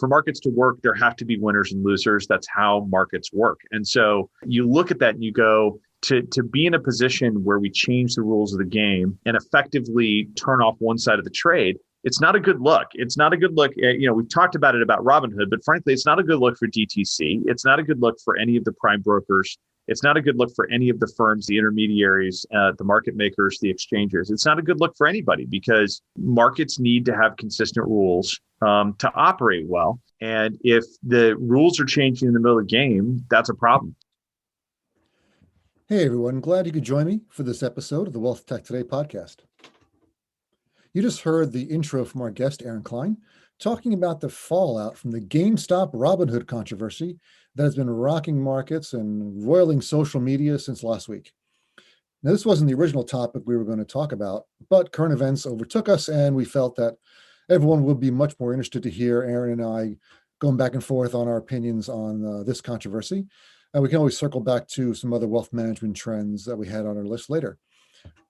for markets to work, there have to be winners and losers. That's how markets work. And so you look at that and you go, to be in a position where we change the rules of the game and effectively turn off one side of the trade, it's not a good look. It's not a good look. We've talked about it about Robinhood, but frankly, it's not a good look for DTC. It's not a good look for any of the prime brokers. It's not a good look for any of the firms, the intermediaries, the market makers, the exchangers. It's not a good look for anybody because markets need to have consistent rules to operate well. And if the rules are changing in the middle of the game, that's a problem. Hey everyone, glad you could join me for this episode of the Wealth Tech Today podcast. You just heard the intro from our guest, Aaron Klein, talking about the fallout from the GameStop Robinhood controversy that has been rocking markets and roiling social media since last week. Now, this wasn't the original topic we were going to talk about, but current events overtook us and we felt that everyone would be much more interested to hear Aaron and I going back and forth on our opinions on this controversy. We can always circle back to some other wealth management trends that we had on our list later.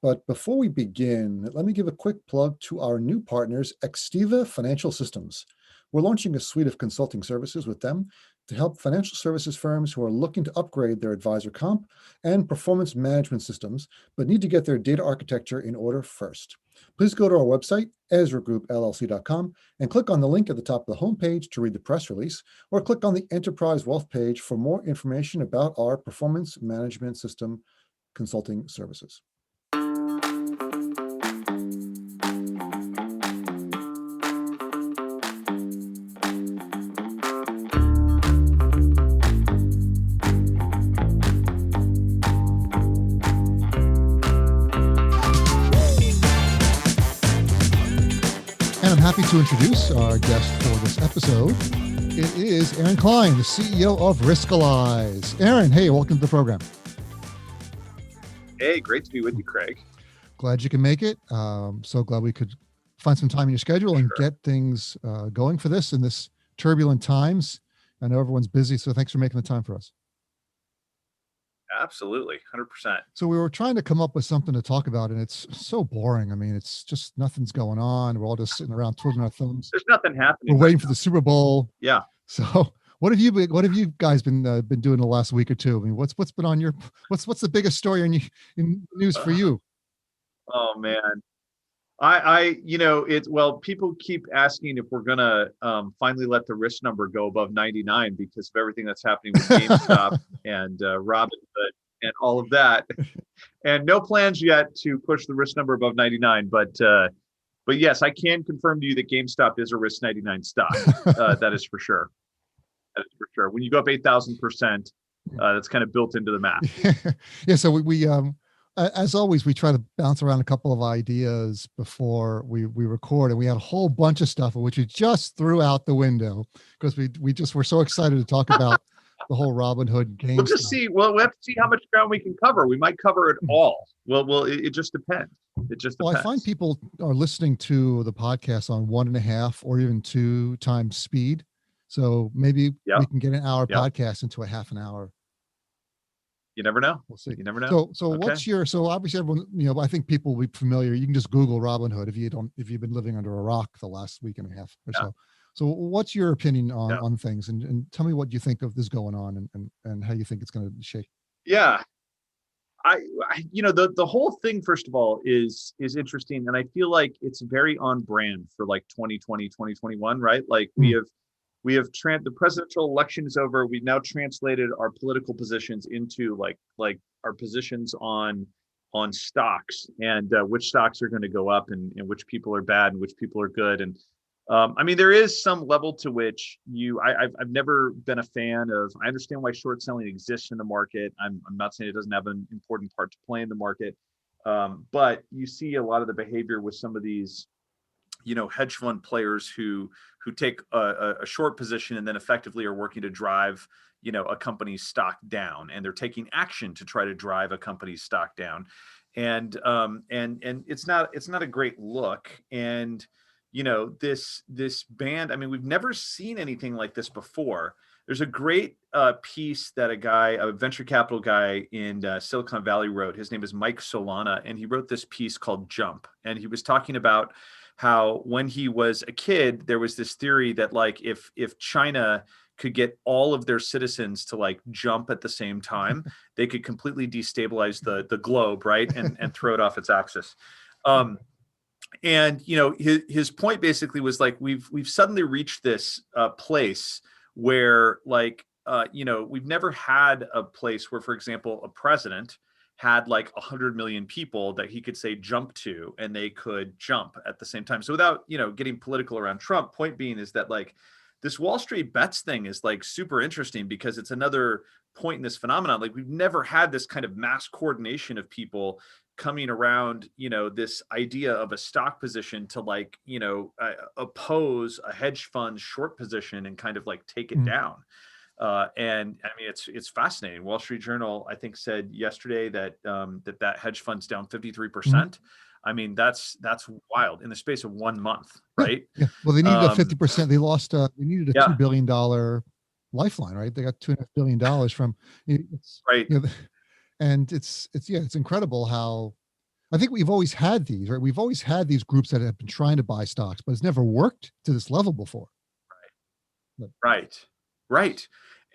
But before we begin, let me give a quick plug to our new partners, Extiva Financial Systems. We're launching a suite of consulting services with them to help financial services firms who are looking to upgrade their advisor comp and performance management systems, but need to get their data architecture in order first. Please go to our website, EzraGroupLLC.com, and click on the link at the top of the homepage to read the press release, or click on the Enterprise Wealth page for more information about our performance management system consulting services. Happy to introduce our guest for this episode. It is Aaron Klein, the CEO of Riskalyze. Aaron, hey, welcome to the program. Hey, great to be with you, Craig. Glad you can make it. So glad we could find some time in your schedule and get things going for this in this turbulent times. I know everyone's busy, so thanks for making the time for us. Absolutely, 100%. So we were trying to come up with something to talk about, and it's so boring. I mean, it's just nothing's going on. We're all just sitting around twiddling our thumbs. There's nothing happening. We're waiting for the Super Bowl. Yeah. So what have you guys been doing the last week or two? I mean, what's been on your what's the biggest story in news for you? Oh man, people keep asking if we're gonna finally let the risk number go above 99 because of everything that's happening with GameStop and Robinhood and all of that, and no plans yet to push the risk number above 99. But yes, I can confirm to you that GameStop is a risk 99 stock. That is for sure. That is for sure. When you go up 8,000%, that's kind of built into the math. Yeah. So we as always, we try to bounce around a couple of ideas before we record, and we had a whole bunch of stuff which we just threw out the window because we just were so excited to talk about the whole Robinhood game. We'll just see. Well, we have to see how much ground we can cover. We might cover it all. Well, it just depends. It just depends. Well, I find people are listening to the podcast on 1.5 or even 2 times speed. So maybe we can get an hour podcast into a half an hour. You never know. We'll see. You never know. So okay. So obviously everyone, I think people will be familiar. You can just Google Robinhood if you've been living under a rock the last week and a half or so. So what's your opinion on things, and tell me what you think of this going on and how you think it's going to shake. Yeah. The whole thing, first of all, is interesting. And I feel like it's very on brand for like 2020, 2021, right? Like we have the presidential election is over. We've now translated our political positions into like our positions on stocks and which stocks are going to go up and which people are bad and which people are good. And there is some level to which I've never been a fan of. I understand why short selling exists in the market. I'm not saying it doesn't have an important part to play in the market, but you see a lot of the behavior with some of these hedge fund players who take a short position and then effectively are working to drive a company's stock down, and they're taking action to try to drive a company's stock down, and it's not a great look. And this band, we've never seen anything like this before. There's a great piece that a venture capital guy in Silicon Valley wrote. His name is Mike Solana, and he wrote this piece called Jump, and he was talking about how when he was a kid, there was this theory that like if China could get all of their citizens to like jump at the same time, they could completely destabilize the globe, right, and throw it off its axis. And his point basically was like we've suddenly reached this place where like we've never had a place where, for example, a president had like 100 million people that he could say jump to, and they could jump at the same time. So without getting political around Trump, point being is that like this Wall Street bets thing is like super interesting because it's another point in this phenomenon. Like we've never had this kind of mass coordination of people coming around, this idea of a stock position to like, oppose a hedge fund short position and kind of like take it down. And I mean, it's fascinating. Wall Street Journal, I think, said yesterday that that hedge fund's down 53%. I mean, that's wild in the space of 1 month, right? Yeah. Well, they needed a 50%. They lost. They needed a $2 billion lifeline, right? They got $2.5 billion from. Right. And it's incredible how. I think we've always had these, right? We've always had these groups that have been trying to buy stocks, but it's never worked to this level before. Right.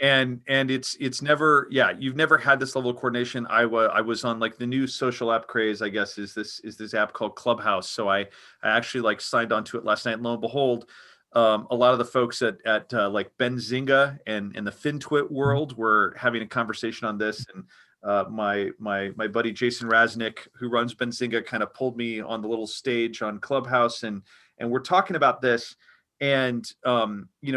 And it's never, you've never had this level of coordination. I was on like the new social app craze, I guess, is this app called Clubhouse. So I actually like signed onto it last night, and lo and behold, a lot of the folks at like Benzinga and the FinTwit world were having a conversation on this. And my buddy Jason Raznick, who runs Benzinga, kind of pulled me on the little stage on Clubhouse, and we're talking about this. And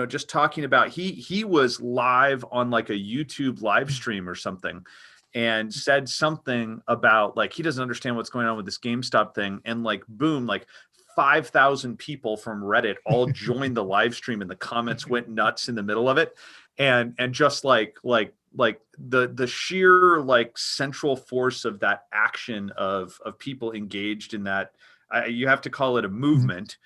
just talking about he was live on like a YouTube live stream or something, and said something about like he doesn't understand what's going on with this GameStop thing, and like boom, like 5,000 people from Reddit all joined the live stream, and the comments went nuts in the middle of it, and just like the sheer like central force of that action of people engaged in that, you have to call it a movement.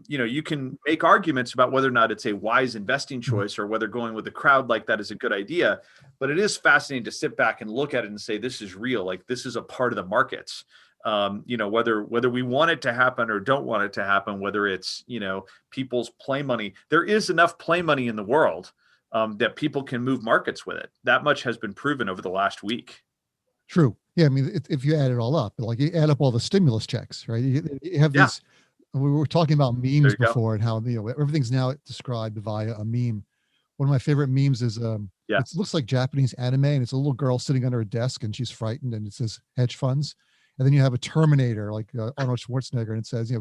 You can make arguments about whether or not it's a wise investing choice or whether going with the crowd like that is a good idea. But it is fascinating to sit back and look at it and say, this is real. Like this is a part of the markets. Whether we want it to happen or don't want it to happen, whether it's, people's play money, there is enough play money in the world that people can move markets with it. That much has been proven over the last week. True. Yeah. I mean, if you add it all up, like you add up all the stimulus checks, right? You have these. We were talking about memes before and how everything's now described via a meme. One of my favorite memes is it looks like Japanese anime, and it's a little girl sitting under a desk and she's frightened, and it says hedge funds, and then you have a Terminator like Arnold Schwarzenegger, and it says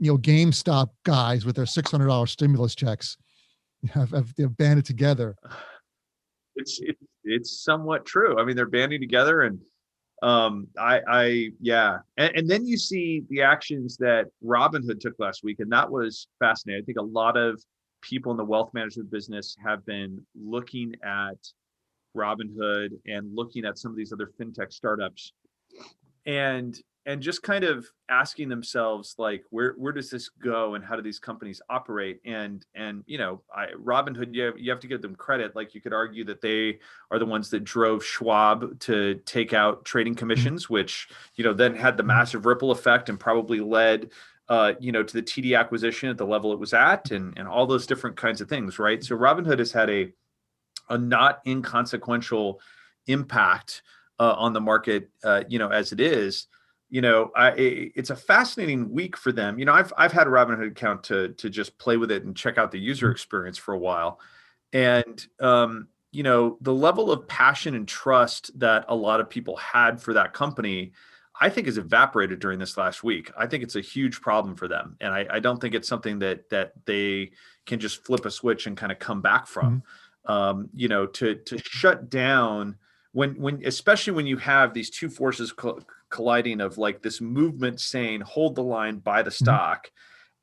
GameStop guys with their $600 stimulus checks have banded together. It's somewhat true. I mean, they're banding together, and and then you see the actions that Robinhood took last week, and that was fascinating. I think a lot of people in the wealth management business have been looking at Robinhood and looking at some of these other fintech startups, and just kind of asking themselves, like, where does this go, and how do these companies operate? And Robinhood, you have to give them credit. Like, you could argue that they are the ones that drove Schwab to take out trading commissions, which then had the massive ripple effect and probably led to the TD acquisition at the level it was at, and all those different kinds of things, right? So Robinhood has had a not inconsequential impact on the market, as it is. It's a fascinating week for them. I've had a Robinhood account to just play with it and check out the user experience for a while. And, the level of passion and trust that a lot of people had for that company, I think, has evaporated during this last week. I think it's a huge problem for them. And I don't think it's something that they can just flip a switch and kind of come back from. To shut down when especially when you have these two forces colliding of like this movement saying hold the line, buy the stock,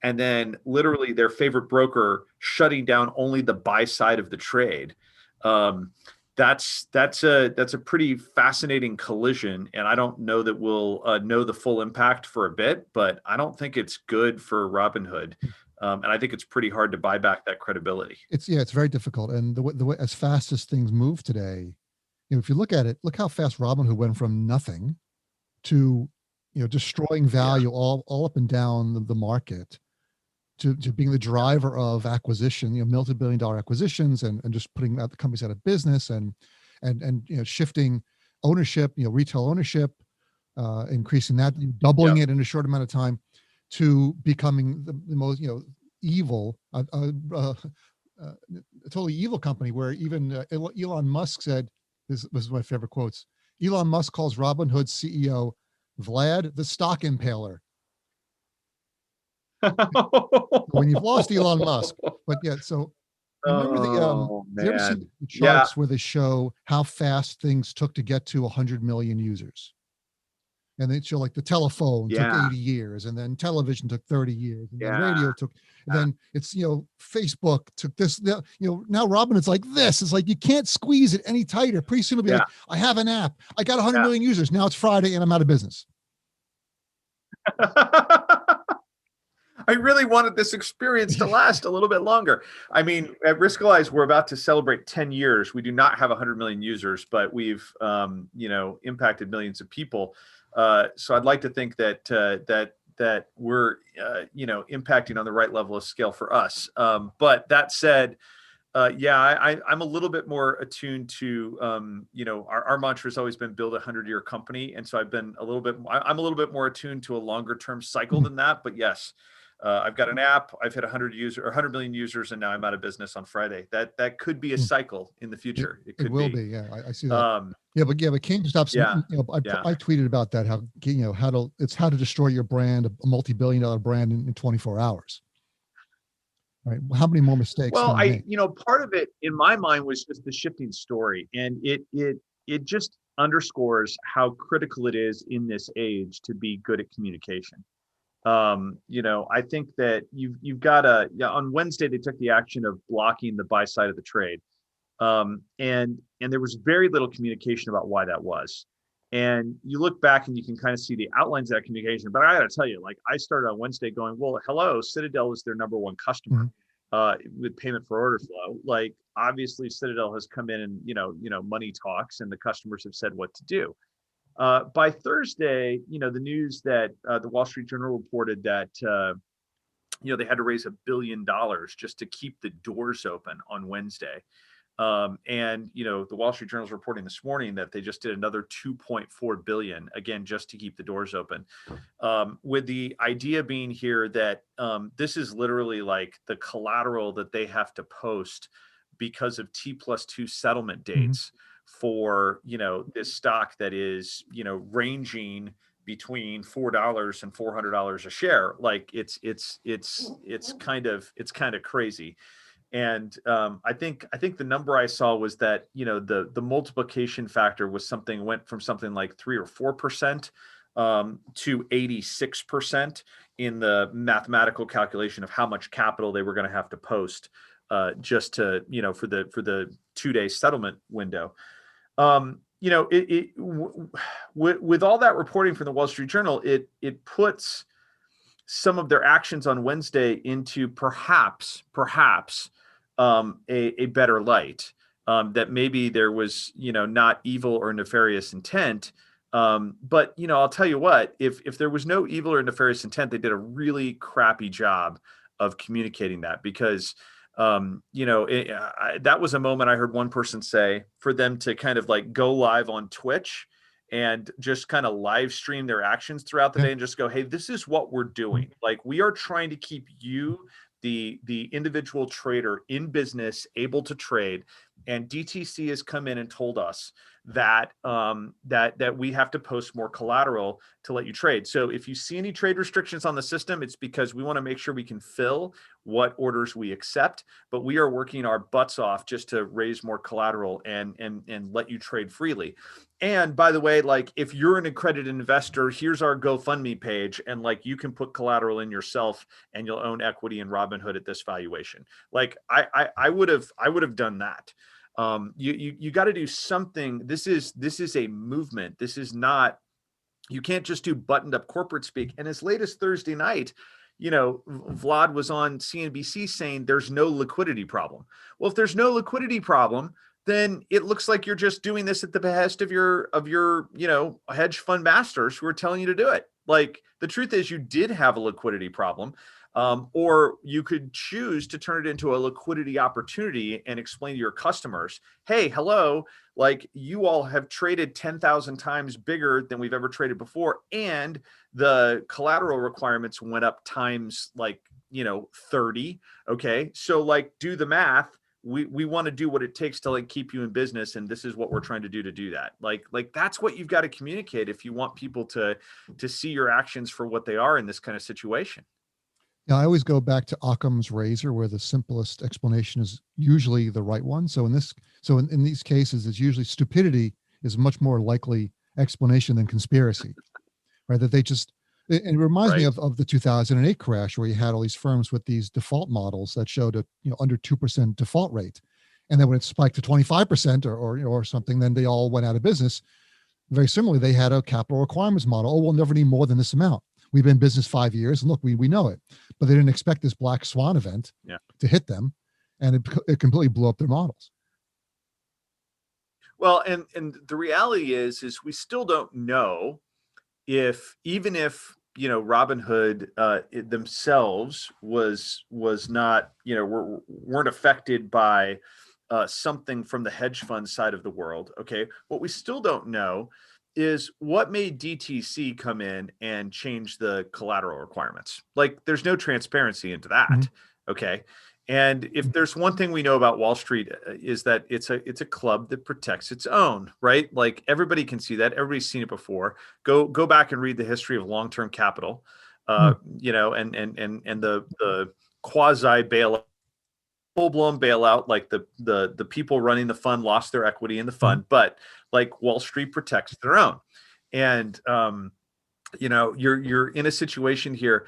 and then literally their favorite broker shutting down only the buy side of the trade. That's a pretty fascinating collision, and I don't know that we'll know the full impact for a bit, but I don't think it's good for Robinhood. And I think it's pretty hard to buy back that credibility. It's very difficult. And the way as fast as things move today, if you look at it, look how fast Robinhood went from nothing to destroying value all up and down the market, to being the driver of acquisition, multi-billion-dollar acquisitions, and just putting out the companies out of business, and shifting ownership, retail ownership, increasing that, doubling it in a short amount of time, to becoming the most evil, a totally evil company, where even Elon Musk said, this was my favorite quotes. Elon Musk calls Robinhood CEO Vlad the stock impaler. When you've lost Elon Musk. But yeah, so remember you ever see the charts where they show how fast things took to get to 100 million users? And they show like the telephone took 80 years, and then television took 30 years, and then radio took, and then it's, Facebook took this, now Robinhood's like this. It's like, you can't squeeze it any tighter. Pretty soon it'll be like, I have an app, I got 100 million users. Now it's Friday and I'm out of business. I really wanted this experience to last a little bit longer. I mean, at Riskalyze, we're about to celebrate 10 years. We do not have 100 million users, but we've, impacted millions of people. So I'd like to think that that we're, impacting on the right level of scale for us. But that said, I'm a little bit more attuned to, our mantra has always been build a 100-year company. And so I'm a little bit more attuned to a longer term cycle than that. But yes, I've got an app, I've hit 100 million users, and now I'm out of business on Friday. That could be a cycle in the future. It will be. Yeah, I see that. But GameStop. I tweeted about that. How how to destroy your brand, a multi-billion-dollar brand, in 24 hours. Right. How many more mistakes? Well, part of it in my mind was just the shifting story, and it just underscores how critical it is in this age to be good at communication. I think that you've got to, on Wednesday, they took the action of blocking the buy side of the trade. And there was very little communication about why that was. And you look back and you can kind of see the outlines of that communication. But I got to tell you, like, I started on Wednesday going, well, hello, Citadel is their number one customer, with payment for order flow. Like, obviously Citadel has come in and, money talks, and the customers have said what to do. By Thursday, the news that the Wall Street Journal reported that, they had to raise $1 billion just to keep the doors open on Wednesday. And, the Wall Street Journal is reporting this morning that they just did another 2.4 billion, again, just to keep the doors open. With the idea being here that this is literally like the collateral that they have to post because of T+2 settlement dates. For this stock that is ranging between $4 and $400 a share. Like, it's kind of crazy. And I think the number I saw was that the multiplication factor went from something like 3 or 4% to 86% in the mathematical calculation of how much capital they were going to have to post just to for the 2-day settlement window. With all that reporting from the Wall Street Journal, it puts some of their actions on Wednesday into perhaps a better light, that maybe there was not evil or nefarious intent. But I'll tell you what, if there was no evil or nefarious intent, they did a really crappy job of communicating that, because that was a moment I heard one person say, for them to kind of like go live on Twitch and just kind of live stream their actions throughout the day and just go, hey, this is what we're doing. Like, we are trying to keep you, the individual trader, in business, able to trade. And DTC has come in and told us that that we have to post more collateral to let you trade. So if you see any trade restrictions on the system, it's because we want to make sure we can fill what orders we accept, but we are working our butts off just to raise more collateral and let you trade freely. And by the way, like, if you're an accredited investor, here's our GoFundMe page, and like, you can put collateral in yourself and you'll own equity in Robinhood at this valuation. Like, I would have done that. You got to do something. This is a movement. This is not, you can't just do buttoned up corporate speak. And as late as Thursday night, Vlad was on CNBC saying there's no liquidity problem. Well, if there's no liquidity problem, then it looks like you're just doing this at the behest of your hedge fund masters who are telling you to do it. Like the truth is you did have a liquidity problem. Or you could choose to turn it into a liquidity opportunity and explain to your customers, hey, hello, like you all have traded 10,000 times bigger than we've ever traded before. And the collateral requirements went up times like, 30. Okay. So like do the math. We want to do what it takes to like keep you in business. And this is what we're trying to do that. Like that's what you've got to communicate if you want people to see your actions for what they are in this kind of situation. Now, I always go back to Occam's razor, where the simplest explanation is usually the right one. So in these cases, it's usually stupidity is a much more likely explanation than conspiracy, right? That they just, it reminds me Right. of the 2008 crash, where you had all these firms with these default models that showed a under 2% default rate, and then when it spiked to 25% or something, then they all went out of business. Very similarly, they had a capital requirements model. Oh, we'll never need more than this amount. We've been in business 5 years, and look, we know it, but they didn't expect this black swan event to hit them, and it completely blew up their models. Well, and the reality is we still don't know if even if Robinhood themselves was not weren't affected by something from the hedge fund side of the world. Okay, what we still don't know is what made DTC come in and change the collateral requirements. Like there's no transparency into that. Mm-hmm. Okay. And if there's one thing we know about Wall Street is that it's a club that protects its own, right? Like everybody can see that. Everybody's seen it before. Go back and read the history of long-term capital, and the quasi bailout, full-blown bailout, like the people running the fund lost their equity in the fund, but like Wall Street protects their own. And you're in a situation here.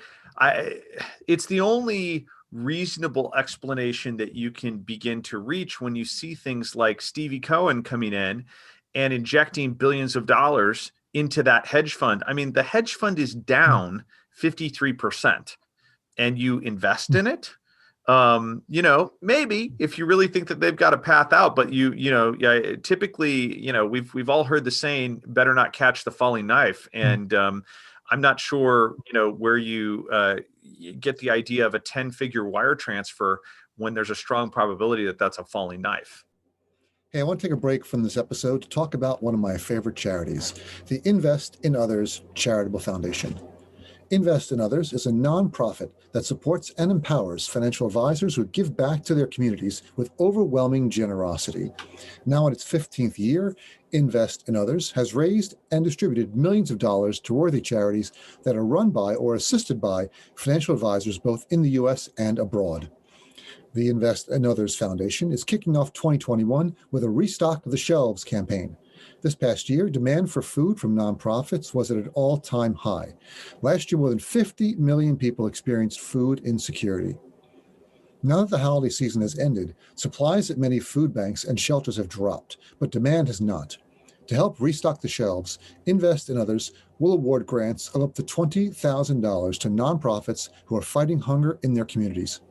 It's the only reasonable explanation that you can begin to reach when you see things like Stevie Cohen coming in and injecting billions of dollars into that hedge fund. I mean, the hedge fund is down 53%, and you invest in it. Maybe if you really think that they've got a path out, but typically, we've all heard the saying, better not catch the falling knife. And I'm not sure, where you get the idea of a 10-figure wire transfer when there's a strong probability that that's a falling knife. Hey, I want to take a break from this episode to talk about one of my favorite charities, the Invest in Others Charitable Foundation. Invest in Others is a nonprofit that supports and empowers financial advisors who give back to their communities with overwhelming generosity. Now in its 15th year, Invest in Others has raised and distributed millions of dollars to worthy charities that are run by or assisted by financial advisors both in the U.S. and abroad. The Invest in Others Foundation is kicking off 2021 with a Restock the Shelves campaign. This past year, demand for food from nonprofits was at an all-time high. Last year, more than 50 million people experienced food insecurity. Now that the holiday season has ended, supplies at many food banks and shelters have dropped, but demand has not. To help restock the shelves, Invest in Others will award grants of up to $20,000 to nonprofits who are fighting hunger in their communities.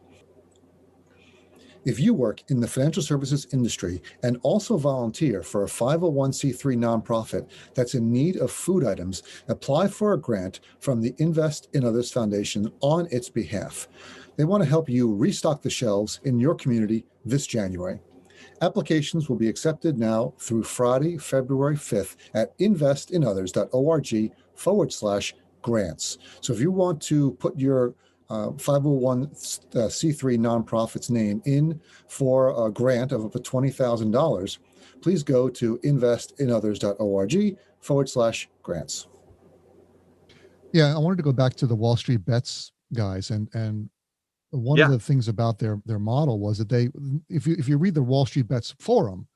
If you work in the financial services industry and also volunteer for a 501c3 nonprofit that's in need of food items, apply for a grant from the Invest in Others Foundation on its behalf. They want to help you restock the shelves in your community this January. Applications will be accepted now through Friday, February 5th at investinothers.org/grants. So if you want to put your 501c3 nonprofit's name in for a grant of up to $20,000, please go to investinothers.org/grants. Yeah, I wanted to go back to the Wall Street Bets guys, and one of the things about their model was that they, if you read the Wall Street Bets forum,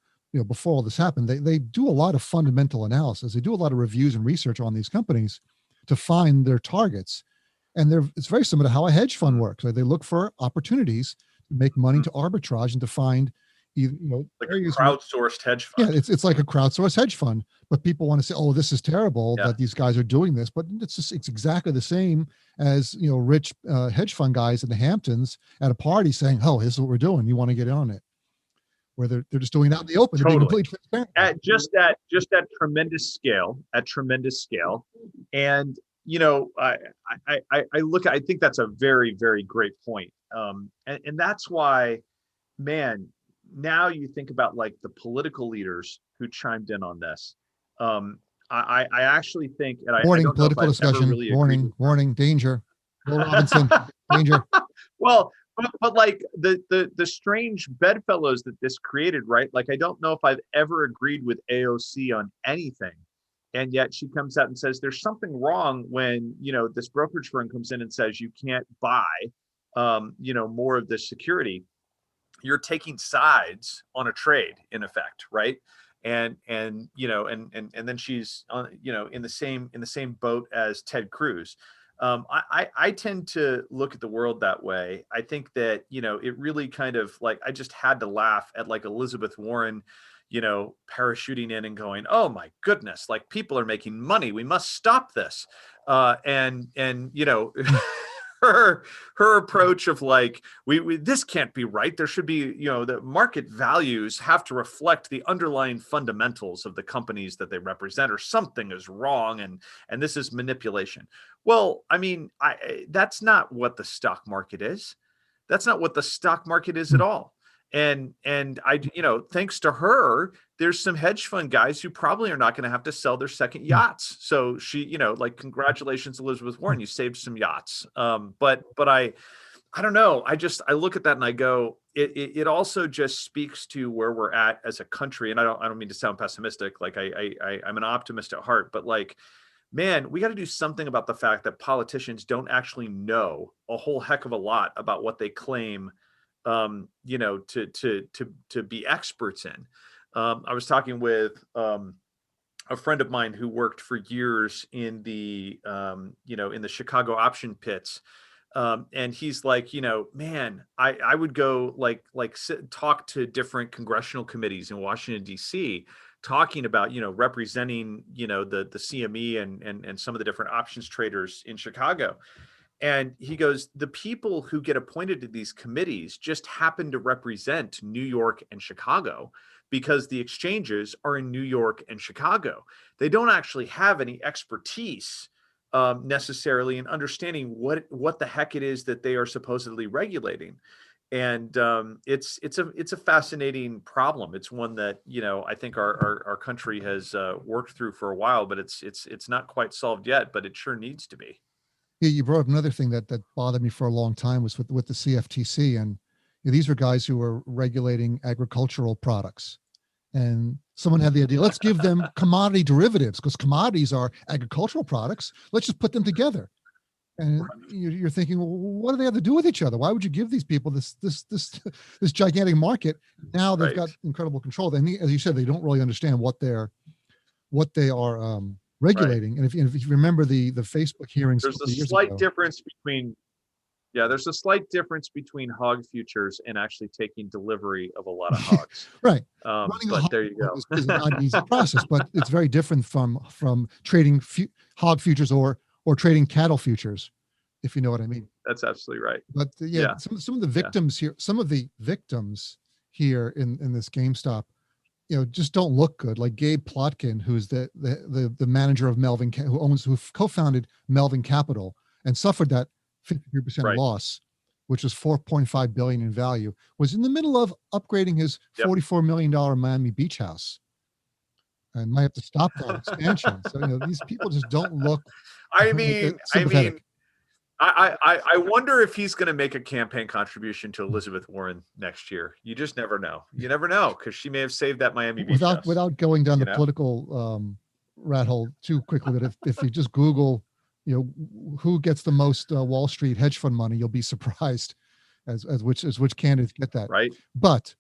before all this happened, they do a lot of fundamental analysis. They do a lot of reviews and research on these companies to find their targets. And it's very similar to how a hedge fund works. Right? They look for opportunities to make money, to arbitrage, and to find, like a crowdsourced hedge fund. Yeah, it's like a crowdsourced hedge fund. But people want to say, "Oh, this is terrible that these guys are doing this." But it's exactly the same as rich hedge fund guys in the Hamptons at a party saying, "Oh, this is what we're doing. You want to get on it?" Where they're just doing it out in the open. Totally. They're being completely transparent. At tremendous scale, and I think that's a very, very great point. And that's why, man, now you think about like the political leaders who chimed in on this. I actually think, and I Warning, don't know if political I've ever discussion. really agreed Warning, with. warning, danger. Will Robinson, danger. Well, but like the strange bedfellows that this created, right? Like I don't know if I've ever agreed with AOC on anything, and yet she comes out and says there's something wrong when this brokerage firm comes in and says you can't buy more of this security. You're taking sides on a trade in effect, right? And then she's on in the same boat as Ted Cruz. I tend to look at the world that way. I think that it really kind of like, I just had to laugh at like Elizabeth Warren parachuting in and going, oh my goodness, like people are making money, we must stop this. And her approach of like, we this can't be right, there should be, the market values have to reflect the underlying fundamentals of the companies that they represent, or something is wrong, and this is manipulation. Well, I mean, that's not what the stock market is. That's not what the stock market is at all. And I, thanks to her, there's some hedge fund guys who probably are not going to have to sell their second yachts. So she, like, congratulations, Elizabeth Warren, you saved some yachts. But I don't know. I look at that and I go, it also just speaks to where we're at as a country. And I don't mean to sound pessimistic. Like I'm an optimist at heart, but like, man, we got to do something about the fact that politicians don't actually know a whole heck of a lot about what they claim to be experts in. I was talking with a friend of mine who worked for years in the in the Chicago option pits. And he's like, man, I would go talk to different congressional committees in Washington, D.C., talking about, representing, the CME and some of the different options traders in Chicago. And he goes, the people who get appointed to these committees just happen to represent New York and Chicago because the exchanges are in New York and Chicago. They don't actually have any expertise necessarily in understanding what the heck it is that they are supposedly regulating. And it's a fascinating problem. It's one that I think our country has worked through for a while, but it's not quite solved yet. But it sure needs to be. Yeah, you brought up another thing that bothered me for a long time was with the CFTC, and these were guys who were regulating agricultural products, and someone had the idea, let's give them commodity derivatives because commodities are agricultural products. Let's just put them together. And you're thinking, well, what do they have to do with each other? Why would you give these people this gigantic market? Now they've got incredible control. And as you said, they don't really understand what they are regulating. Right. And if you remember the Facebook hearings, there's a slight difference between hog futures and actually taking delivery of a lot of hogs. Right. But there you go. is not an easy process, but it's very different from trading hog futures or trading cattle futures, if you know what I mean. That's absolutely right. But some of the victims here, in this GameStop, just don't look good. Like Gabe Plotkin, who's the manager of Melvin, who co-founded Melvin Capital and suffered that 53% loss, which was $4.5 billion in value, was in the middle of upgrading his $44 million Miami Beach house, and might have to stop that expansion. So these people just don't look. I wonder if he's going to make a campaign contribution to Elizabeth Warren next year. You just never know. You never know, because she may have saved that Miami Beach house. Without going down the political rat hole too quickly, but if you just Google, who gets the most Wall Street hedge fund money, you'll be surprised as which candidates get that. Right. But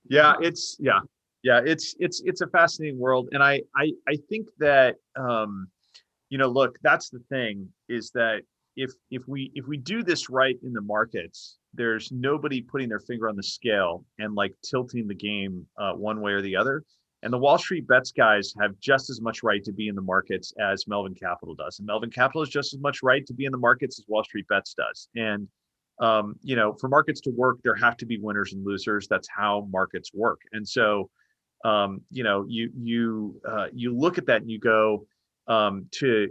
it's a fascinating world, and I think that look, that's the thing, is that if we do this right in the markets, there's nobody putting their finger on the scale and like tilting the game one way or the other. And the Wall Street Bets guys have just as much right to be in the markets as Melvin Capital does. And Melvin Capital has just as much right to be in the markets as Wall Street Bets does. And, for markets to work, there have to be winners and losers. That's how markets work. And so, you look at that and you go, to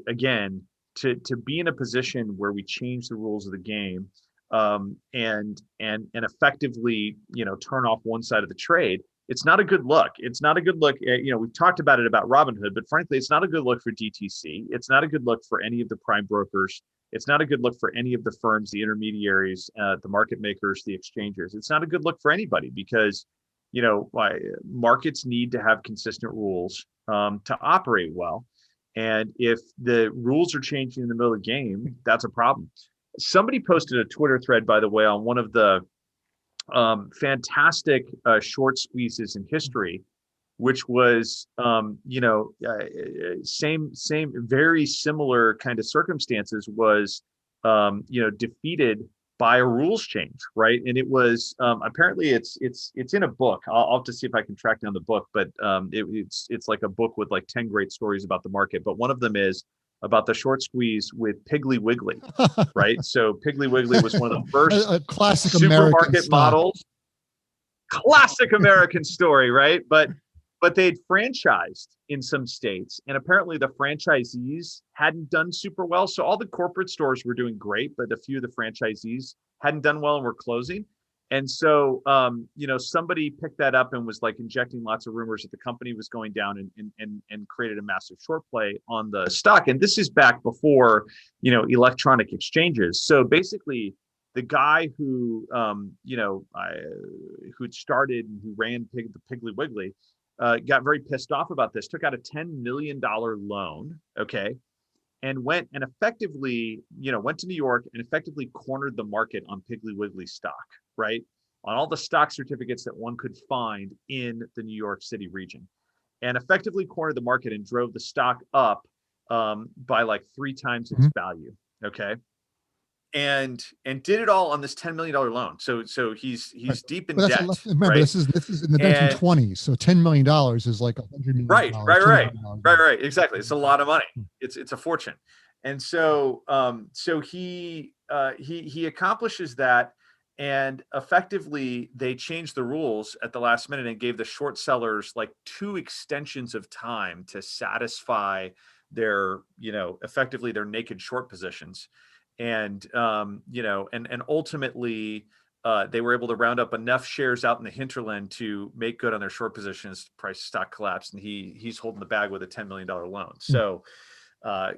be in a position where we change the rules of the game, and effectively, turn off one side of the trade. It's not a good look. It's not a good look. We've talked about it about Robinhood, but frankly, it's not a good look for DTC. It's not a good look for any of the prime brokers. It's not a good look for any of the firms, the intermediaries, the market makers, the exchanges. It's not a good look for anybody because, markets need to have consistent rules to operate well. And if the rules are changing in the middle of the game, that's a problem. Somebody posted a Twitter thread, by the way, on one of the fantastic short squeezes in history, which was, same, very similar kind of circumstances, was, defeated by a rules change, right? And it was apparently it's in a book. I'll have to see if I can track down the book, but it's like a book with like 10 great stories about the market. But one of them is about the short squeeze with Piggly Wiggly, right? So Piggly Wiggly was one of the first a classic supermarket American models. Classic American story, right? But they'd franchised in some states, and apparently the franchisees hadn't done super well. So all the corporate stores were doing great, but a few of the franchisees hadn't done well and were closing. And so, somebody picked that up and was like injecting lots of rumors that the company was going down, and created a massive short play on the stock. And this is back before, electronic exchanges. So basically, the guy who, who'd started and who ran the Piggly Wiggly, got very pissed off about this, took out a $10 million loan, okay, and went and effectively, went to New York and effectively cornered the market on Piggly Wiggly stock, right? On all the stock certificates that one could find in the New York City region, and effectively cornered the market and drove the stock up by like 3 times its value, okay? And did it all on this $10 million loan. So he's Right. deep in But debt. remember, right? this is in the 1920s. So $10 million is like $100 million. Right. $200 million. Right. Exactly. It's a lot of money. It's a fortune. And so he accomplishes that, and effectively they changed the rules at the last minute and gave the short sellers like 2 extensions of time to satisfy their, effectively their naked short positions. And and ultimately they were able to round up enough shares out in the hinterland to make good on their short positions. Price of stock collapsed, and he's holding the bag with a $10 million loan. So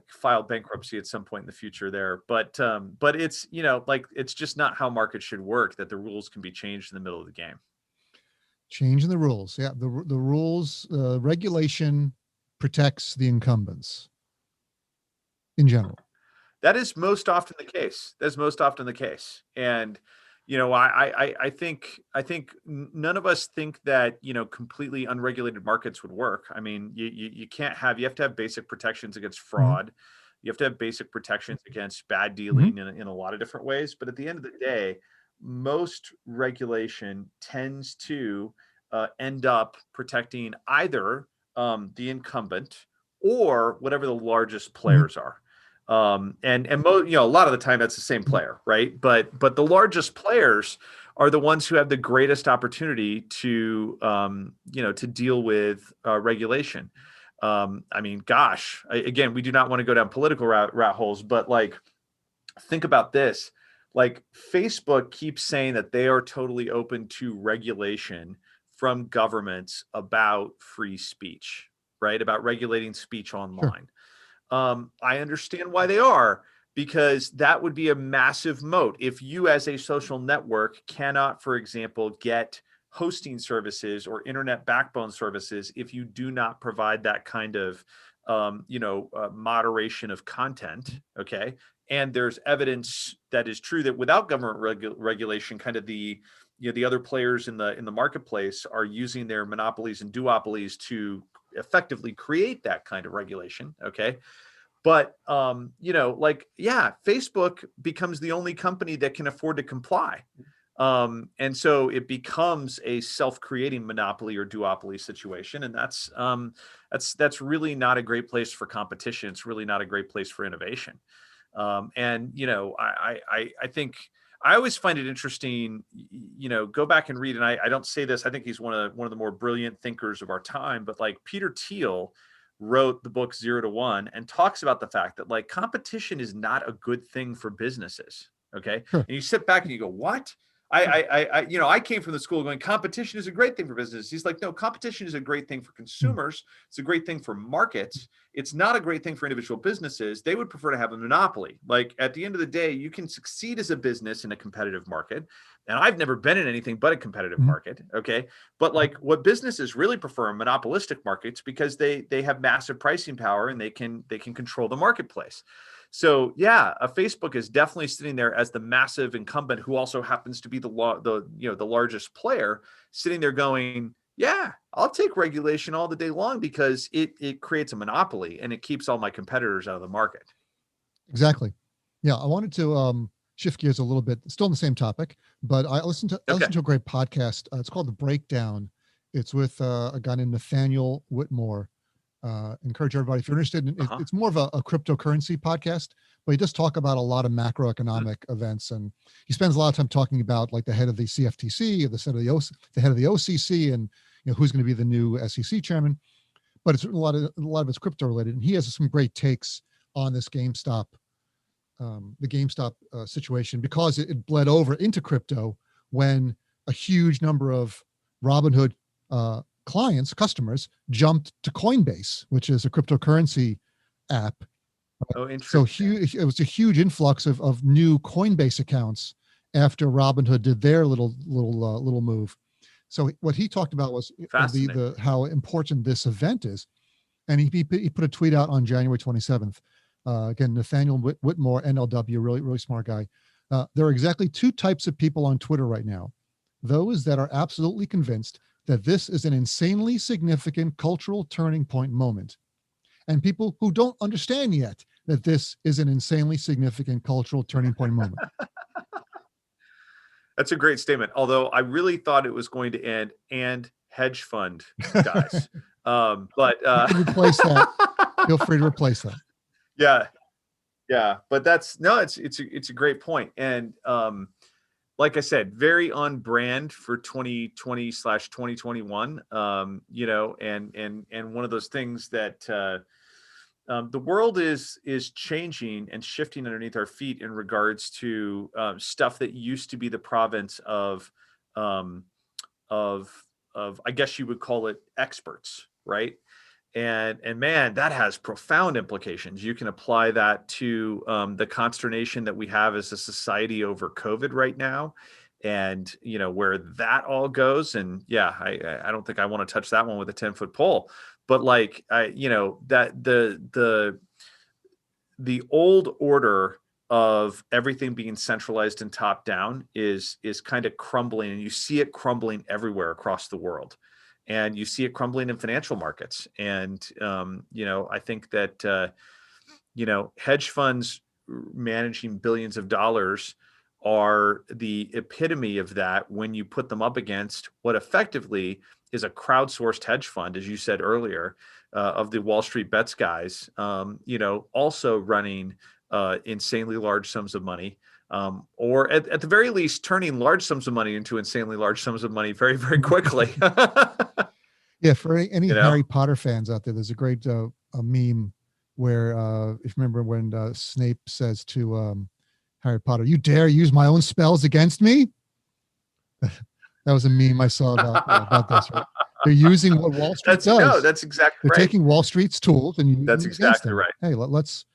filed bankruptcy at some point in the future there. But it's, it's just not how markets should work, that the rules can be changed in the middle of the game. Changing the rules. Yeah. The rules, regulation protects the incumbents in general. That is most often the case. And, I think none of us think that, completely unregulated markets would work. I mean, you have to have basic protections against fraud. You have to have basic protections against bad dealing in a lot of different ways. But at the end of the day, most regulation tends to end up protecting either the incumbent or whatever the largest players are. And a lot of the time that's the same player, right? But the largest players are the ones who have the greatest opportunity to to deal with regulation. I mean, gosh, again, we do not want to go down political rat holes, but like, think about this. Like, Facebook keeps saying that they are totally open to regulation from governments about free speech, right? About regulating speech online. Sure. I understand why they are, because that would be a massive moat. If you as a social network cannot, for example, get hosting services or internet backbone services, if you do not provide that kind of, moderation of content, okay? And there's evidence that is true that without government regulation, kind of the other players in the marketplace are using their monopolies and duopolies to effectively create that kind of regulation, okay? But Facebook becomes the only company that can afford to comply, and so it becomes a self-creating monopoly or duopoly situation, and that's really not a great place for competition. It's really not a great place for innovation. And I think I always find it interesting. Go back and read, and I don't say this. I think he's one of the more brilliant thinkers of our time. But like Peter Thiel wrote the book 0 to 1 and talks about the fact that like competition is not a good thing for businesses. Okay. Sure. And you sit back and you go, what? I came from the school going, competition is a great thing for business. He's like, no, competition is a great thing for consumers. It's a great thing for markets. It's not a great thing for individual businesses. They would prefer to have a monopoly. Like at the end of the day, you can succeed as a business in a competitive market. And I've never been in anything but a competitive market. Okay. But like what businesses really prefer are monopolistic markets because they have massive pricing power and they can control the marketplace. So yeah, a Facebook is definitely sitting there as the massive incumbent who also happens to be the largest player, sitting there going, yeah, I'll take regulation all the day long because it creates a monopoly and it keeps all my competitors out of the market. Exactly. Yeah, I wanted to shift gears a little bit, still on the same topic, but I listened to a great podcast. It's called The Breakdown. It's with a guy named Nathaniel Whitmore. Encourage everybody, if you're interested in it's more of a cryptocurrency podcast, but he does talk about a lot of macroeconomic events, and he spends a lot of time talking about like the head of the CFTC, the head of the OCC, and who's going to be the new SEC chairman. But it's a lot of it's crypto related, and he has some great takes on this GameStop, the GameStop situation, because it bled over into crypto when a huge number of Robinhood customers jumped to Coinbase, which is a cryptocurrency app. Oh, interesting. So it was a huge influx of new Coinbase accounts after Robinhood did their little move. So what he talked about was how important this event is, and he put a tweet out on January 27th. Again, Nathaniel Whitmore, NLW, really smart guy. There are exactly two types of people on Twitter right now: those that are absolutely convinced that this is an insanely significant cultural turning point moment, and people who don't understand yet that this is an insanely significant cultural turning point moment. That's a great statement. Although I really thought it was going to end and hedge fund guys. But you can replace that. Feel free to replace that. Yeah. But it's a great point. And like I said, very on brand for 2020/2021. And one of those things that the world is changing and shifting underneath our feet in regards to stuff that used to be the province of I guess you would call it experts, right? And man, that has profound implications. You can apply that to the consternation that we have as a society over COVID right now, and where that all goes. And yeah, I don't think I want to touch that one with a 10-foot pole. But like that the old order of everything being centralized and top down is kind of crumbling, and you see it crumbling everywhere across the world. And you see it crumbling in financial markets. And, I think that, hedge funds managing billions of dollars are the epitome of that when you put them up against what effectively is a crowdsourced hedge fund, as you said earlier, of the Wall Street Bets guys, also running insanely large sums of money. Or at the very least, turning large sums of money into insanely large sums of money very, very quickly. Yeah, for any Harry Potter fans out there, there's a great a meme where, if you remember when Snape says to Harry Potter, "You dare use my own spells against me?" That was a meme I saw about this. Right? They're using what Wall Street does. No, that's exactly right. They're taking Wall Street's tools and using that's them exactly them. Right. Hey, let's.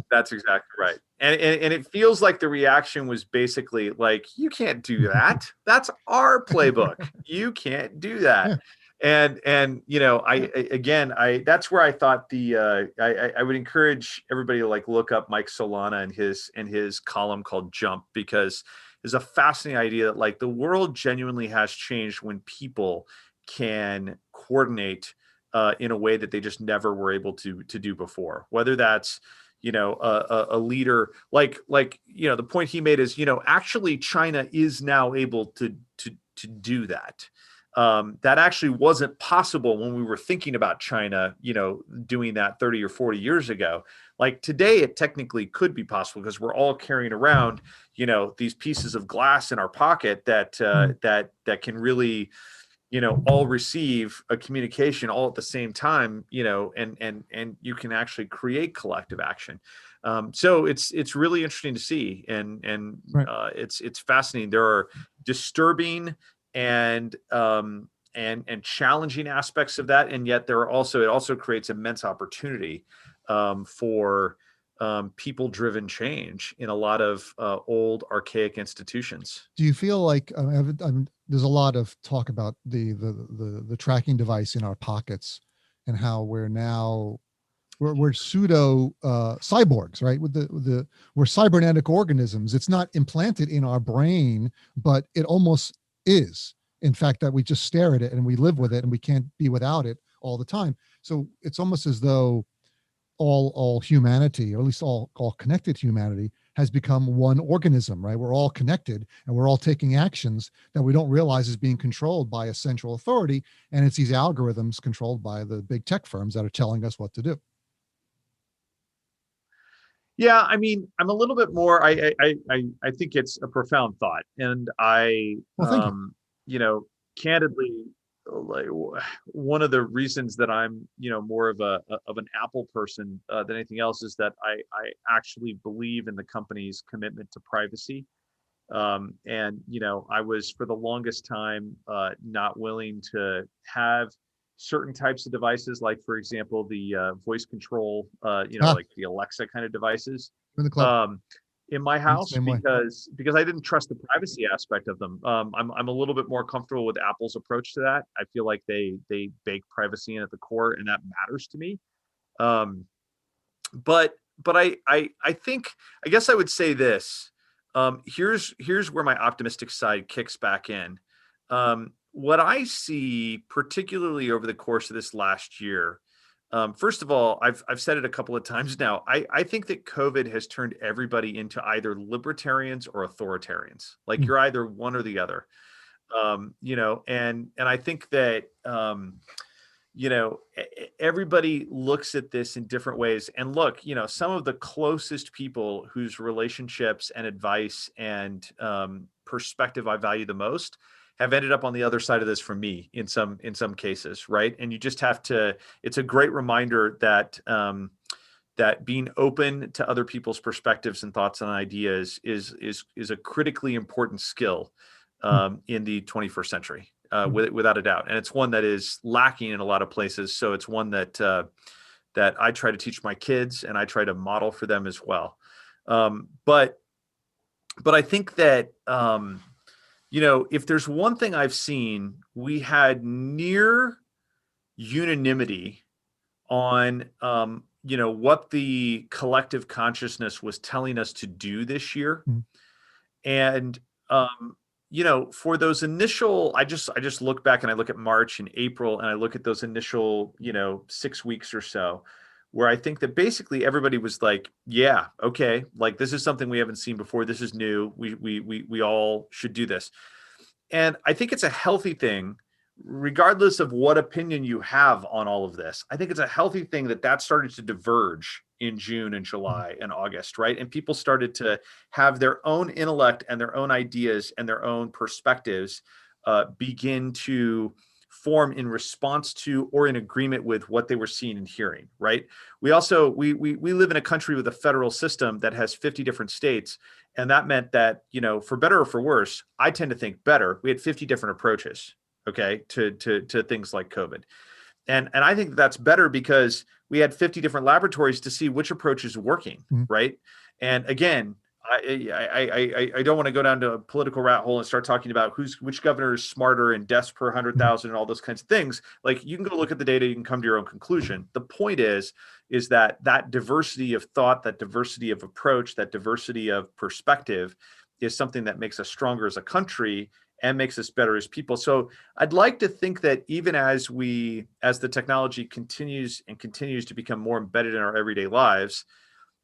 That's exactly right. And it feels like the reaction was basically like, you can't do that. That's our playbook. You can't do that. Yeah. And that's where I thought I would encourage everybody to like look up Mike Solana and his column called Jump, because there's a fascinating idea that like the world genuinely has changed when people can coordinate in a way that they just never were able to do before, whether that's a leader like the point he made is, actually China is now able to do that. That actually wasn't possible when we were thinking about China, doing that 30 or 40 years ago. Like today, it technically could be possible because we're all carrying around, these pieces of glass in our pocket that can really, all receive a communication all at the same time, and you can actually create collective action. So it's really interesting to see, and Right. it's fascinating. There are disturbing and challenging aspects of that, and yet it also creates immense opportunity for people-driven change in a lot of old archaic institutions. Do you feel like there's a lot of talk about the tracking device in our pockets and how we're pseudo cyborgs, right? We're cybernetic organisms. It's not implanted in our brain, but it almost is. In fact, that we just stare at it and we live with it and we can't be without it all the time. So it's almost as though all humanity, or at least all connected humanity, has become one organism, right? We're all connected and we're all taking actions that we don't realize is being controlled by a central authority. And it's these algorithms controlled by the big tech firms that are telling us what to do. Yeah, I mean, I'm a little bit more. I think it's a profound thought, and Thank you. candidly, like one of the reasons that I'm, more of an Apple person than anything else is that I actually believe in the company's commitment to privacy. And I was for the longest time not willing to have certain types of devices, like for example the voice control, like the Alexa kind of devices, In the club. in my The house, same way. because I didn't trust the privacy aspect of them. I'm a little bit more comfortable with Apple's approach to that. I feel like they bake privacy in at the core, and that matters to me. Um, but I think, I guess I would say this. Here's where my optimistic side kicks back in. What I see, particularly over the course of this last year, first of all, I've said it a couple of times now. I think that COVID has turned everybody into either libertarians or authoritarians. Like you're either one or the other. And I think that everybody looks at this in different ways. And look, some of the closest people whose relationships and advice and perspective I value the most have ended up on the other side of this from me in some cases, right? And you just have to. It's a great reminder that that being open to other people's perspectives and thoughts and ideas is a critically important skill in the 21st century. Without a doubt, and it's one that is lacking in a lot of places. So it's one that that I try to teach my kids, and I try to model for them as well. But I think that if there's one thing I've seen, we had near unanimity on what the collective consciousness was telling us to do this year, and for those initial, I just look back and I look at March and April and I look at those initial, 6 weeks or so, where I think that basically everybody was like, yeah, okay, like this is something we haven't seen before. This is new. We all should do this. And I think it's a healthy thing, regardless of what opinion you have on all of this. I think it's a healthy thing that started to diverge in June and July and August, right? And people started to have their own intellect and their own ideas and their own perspectives begin to form in response to or in agreement with what they were seeing and hearing, right? We also, we live in a country with a federal system that has 50 different states. And that meant that, for better or for worse, I tend to think better. We had 50 different approaches, okay, to things like COVID. And I think that's better because we had 50 different laboratories to see which approach is working, right? And again, I don't want to go down to a political rat hole and start talking about which governor is smarter and deaths per 100,000 and all those kinds of things. Like, you can go look at the data, you can come to your own conclusion. The point is that diversity of thought, that diversity of approach, that diversity of perspective is something that makes us stronger as a country and makes us better as people. So I'd like to think that even as the technology continues to become more embedded in our everyday lives,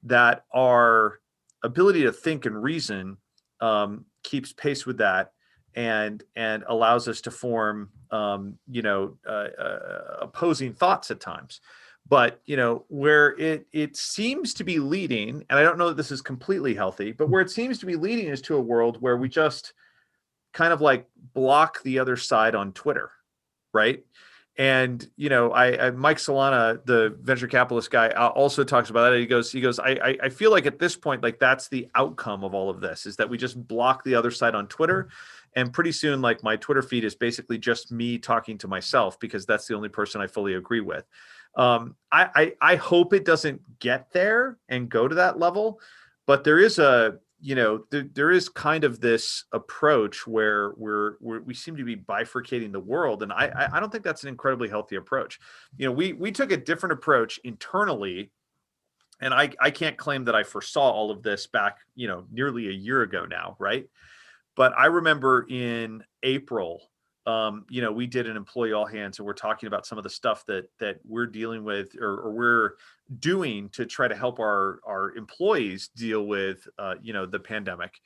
that our ability to think and reason keeps pace with that and allows us to form opposing thoughts at times. But where it seems to be leading, and I don't know that this is completely healthy, but where it seems to be leading is to a world where we just kind of like block the other side on Twitter, right? And, Mike Solana, the venture capitalist guy, also talks about that. He goes, I feel like at this point, like that's the outcome of all of this, is that we just block the other side on Twitter. And pretty soon, like my Twitter feed is basically just me talking to myself, because that's the only person I fully agree with. I hope it doesn't get there and go to that level, but there is there is kind of this approach where we seem to be bifurcating the world. And I don't think that's an incredibly healthy approach. We took a different approach internally, and I can't claim that I foresaw all of this back, nearly a year ago now. Right. But I remember in April, we did an employee all hands, and we're talking about some of the stuff that we're dealing with or we're doing to try to help our employees deal with, the pandemic.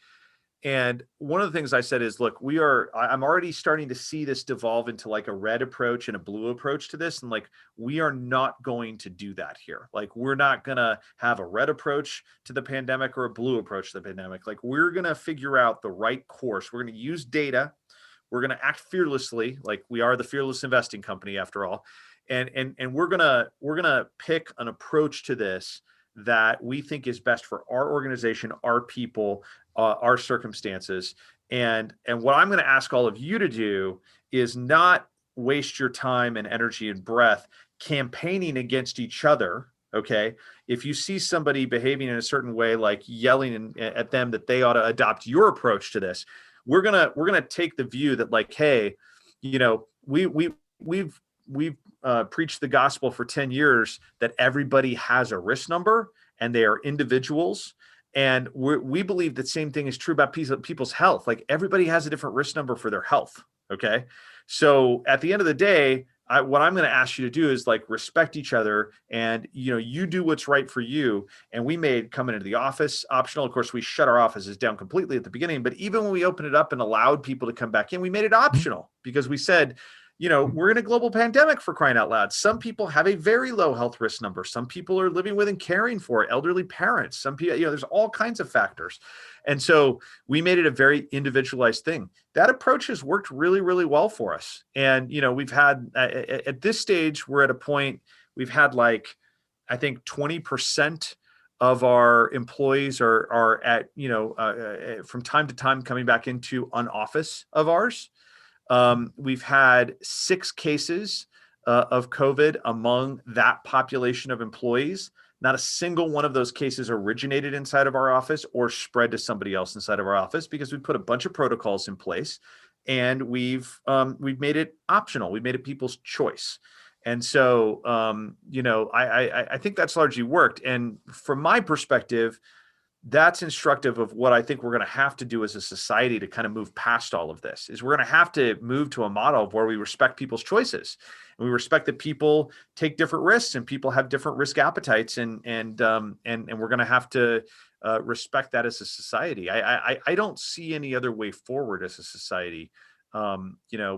And one of the things I said is, look, I'm already starting to see this devolve into like a red approach and a blue approach to this. And like, we are not going to do that here. Like, we're not going to have a red approach to the pandemic or a blue approach to the pandemic. Like, we're going to figure out the right course. We're going to use data. We're going to act fearlessly. Like, we are the fearless investing company after all. And we're going to pick an approach to this that we think is best for our organization, our people, our circumstances. And what I'm going to ask all of you to do is not waste your time and energy and breath campaigning against each other. Okay. If you see somebody behaving in a certain way, like yelling at them that they ought to adopt your approach to this, we're going to take the view that, like, hey, we've preached the gospel for 10 years that everybody has a risk number and they are individuals. And we believe the same thing is true about people's health. Like, everybody has a different risk number for their health. Okay. So at the end of the day, what I'm going to ask you to do is, like, respect each other, and, you do what's right for you. And we made coming into the office optional. Of course, we shut our offices down completely at the beginning, but even when we opened it up and allowed people to come back in, we made it optional, because we said, we're in a global pandemic, for crying out loud. Some people have a very low health risk number. Some people are living with and caring for elderly parents. Some people, there's all kinds of factors. And so we made it a very individualized thing. That approach has worked really, really well for us. And, we've had, at this stage, we're at a point, we've had like, I think 20% of our employees are at, from time to time coming back into an office of ours. We've had 6 cases of COVID among that population of employees. Not a single one of those cases originated inside of our office or spread to somebody else inside of our office, because we put a bunch of protocols in place, and we've made it optional. We've made it people's choice. And so, I think that's largely worked. And from my perspective, that's instructive of what I think we're going to have to do as a society to kind of move past all of this. Is we're going to have to move to a model where we respect people's choices, and we respect that people take different risks and people have different risk appetites, and we're going to have to respect that as a society. I don't see any other way forward as a society.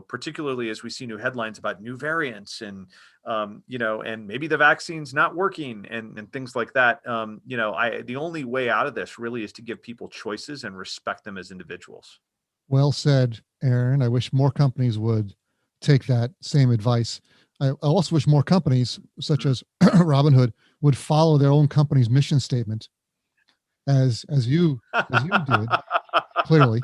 Particularly as we see new headlines about new variants and maybe the vaccine's not working and things like that. The only way out of this really is to give people choices and respect them as individuals. Well said, Aaron. I wish more companies would take that same advice. I also wish more companies, such as Robinhood, would follow their own company's mission statement, as you did, clearly.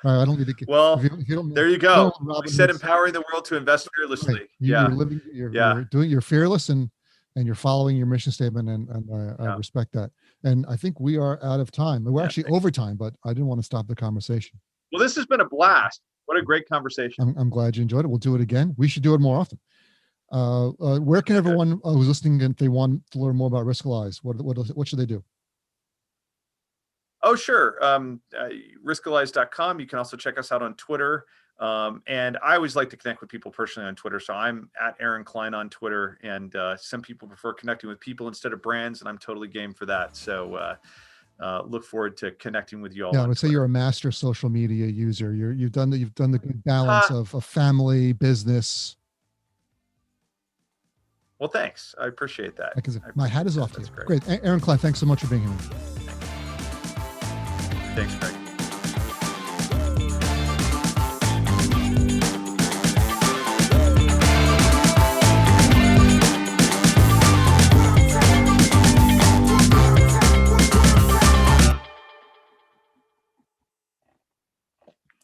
I don't need to. Well, if you don't, there you go. We said empowering the world to invest fearlessly. Right. You're fearless, and you're following your mission statement, and I respect that. And I think we are out of time. We're actually over time, but I didn't want to stop the conversation. Well, this has been a blast. What a great conversation. I'm glad you enjoyed it. We'll do it again. We should do it more often. Where can everyone who's listening, if they want to learn more about Riskalyze, what should they do? Oh, sure. Riskalyze.com. You can also check us out on Twitter. And I always like to connect with people personally on Twitter. So I'm at Aaron Klein on Twitter. And some people prefer connecting with people instead of brands, and I'm totally game for that. So look forward to connecting with you all. Yeah, I would say you're a master social media user. You've done the good balance of family, business. Well, thanks. I appreciate that. My hat is off to you. Great. Aaron Klein, thanks so much for being here. Thanks, Craig.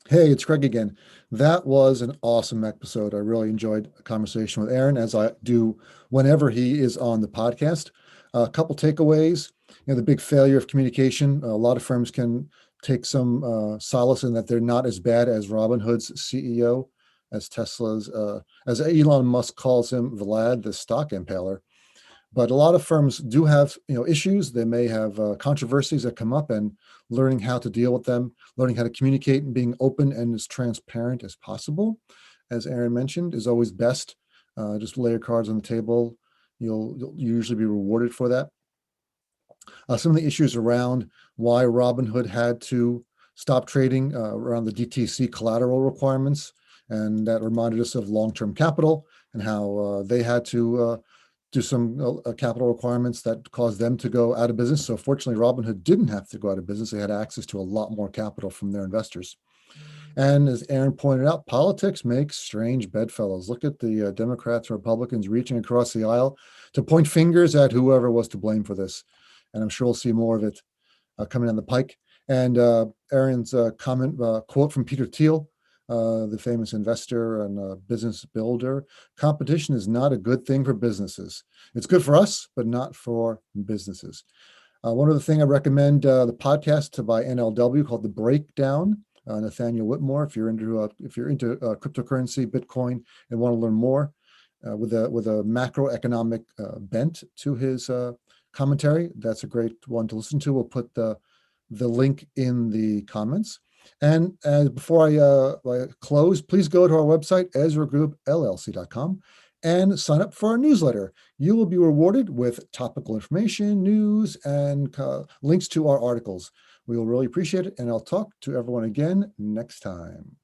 Hey, it's Craig again. That was an awesome episode. I really enjoyed a conversation with Aaron, as I do whenever he is on the podcast. A couple takeaways. The big failure of communication. A lot of firms can take some solace in that they're not as bad as Robinhood's CEO, as as Elon Musk calls him, Vlad, the stock impaler. But a lot of firms do have, issues. They may have controversies that come up, and learning how to deal with them, learning how to communicate, and being open and as transparent as possible, as Aaron mentioned, is always best. Just lay your cards on the table. You'll usually be rewarded for that. Some of the issues around why Robinhood had to stop trading around the DTC collateral requirements, and that reminded us of long-term capital and how they had to do some capital requirements that caused them to go out of business. So fortunately, Robinhood didn't have to go out of business. They had access to a lot more capital from their investors. And as Aaron pointed out, politics makes strange bedfellows. Look at the Democrats and Republicans reaching across the aisle to point fingers at whoever was to blame for this. And I'm sure we'll see more of it coming down the pike. And Aaron's quote from Peter Thiel, the famous investor and business builder: competition is not a good thing for businesses. It's good for us, but not for businesses. One other thing I recommend, the podcast by NLW called The Breakdown. Nathaniel Whitmore, if you're into cryptocurrency, Bitcoin, and want to learn more, with a macroeconomic bent to his commentary, that's a great one to listen to. We'll put the link in the comments. And before I close, please go to our website, EzraGroupLLC.com, and sign up for our newsletter. You will be rewarded with topical information, news, and links to our articles. We will really appreciate it, and I'll talk to everyone again next time.